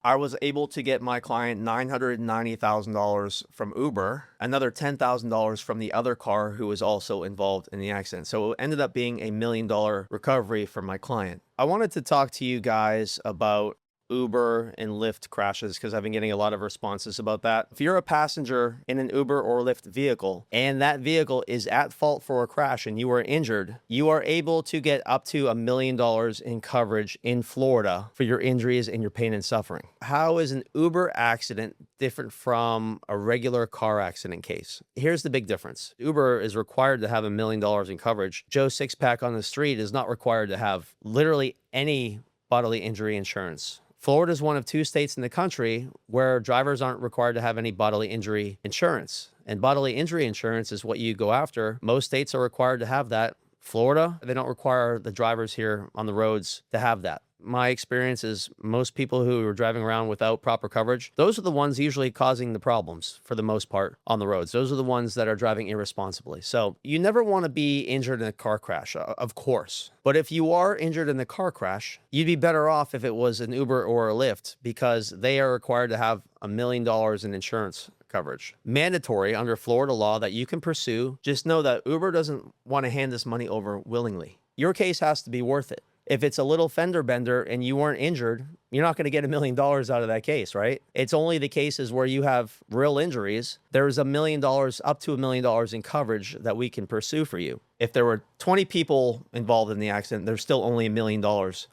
I was able to get my client $990,000 from Uber, another $10,000 from the other car who was also involved in the accident. So it ended up being a $1 million recovery for my client. I wanted to talk to you guys about Uber and Lyft crashes because I've been getting a lot of responses about that. If you're a passenger in an Uber or Lyft vehicle and that vehicle is at fault for a crash and you are injured, you are able to get up to $1 million in coverage in Florida for your injuries and your pain and suffering. How is an Uber accident different from a regular car accident case? Here's the big difference. Uber is required to have $1 million in coverage. Joe Sixpack on the street is not required to have literally any bodily injury insurance. Florida is one of 2 states in the country where drivers aren't required to have any bodily injury insurance. And bodily injury insurance is what you go after. Most states are required to have that. Florida, they don't require the drivers here on the roads to have that. My experience is most people who are driving around without proper coverage, those are the ones usually causing the problems for the most part on the roads. Those are the ones that are driving irresponsibly. So you never want to be injured in a car crash, of course. But if you are injured in the car crash, you'd be better off if it was an Uber or a Lyft because they are required to have $1 million in insurance coverage. Mandatory under Florida law that you can pursue. Just know that Uber doesn't want to hand this money over willingly. Your case has to be worth it. If it's a little fender bender and you weren't injured, you're not going to get $1 million out of that case, right? It's only the cases where you have real injuries. There's $1 million, up to $1 million in coverage that we can pursue for you. If there were 20 people involved in the accident, there's still only $1 million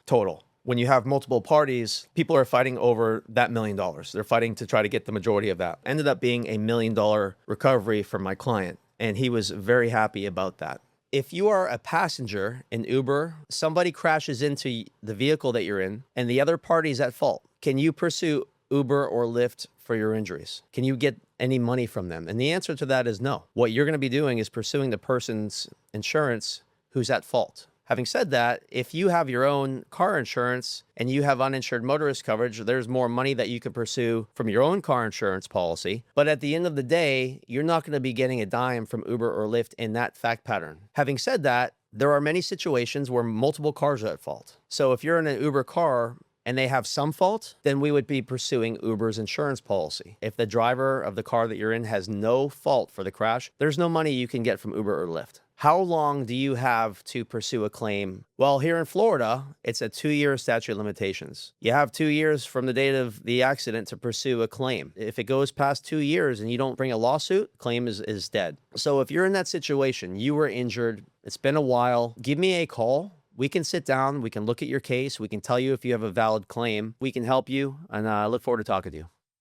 total. When you have multiple parties, people are fighting over that $1 million. They're fighting to try to get the majority of that. Ended up being a $1 million recovery for my client, and he was very happy about that. If you are a passenger in Uber, somebody crashes into the vehicle that you're in and the other party's at fault, can you pursue Uber or Lyft for your injuries? Can you get any money from them? And the answer to that is no. What you're going to be doing is pursuing the person's insurance who's at fault. Having said that, if you have your own car insurance and you have uninsured motorist coverage, there's more money that you could pursue from your own car insurance policy. But at the end of the day, you're not going to be getting a dime from Uber or Lyft in that fact pattern. Having said that, there are many situations where multiple cars are at fault. So if you're in an Uber car and they have some fault, then we would be pursuing Uber's insurance policy. If the driver of the car that you're in has no fault for the crash, there's no money you can get from Uber or Lyft. How long do you have to pursue a claim? Well, here in Florida, it's a 2-year statute of limitations. You have 2 years from the date of the accident to pursue a claim. If it goes past 2 years and you don't bring a lawsuit, claim is dead. So if you're in that situation, you were injured, it's been a while, give me a call. We can sit down, we can look at your case, we can tell you if you have a valid claim, we can help you, and I look forward to talking to you.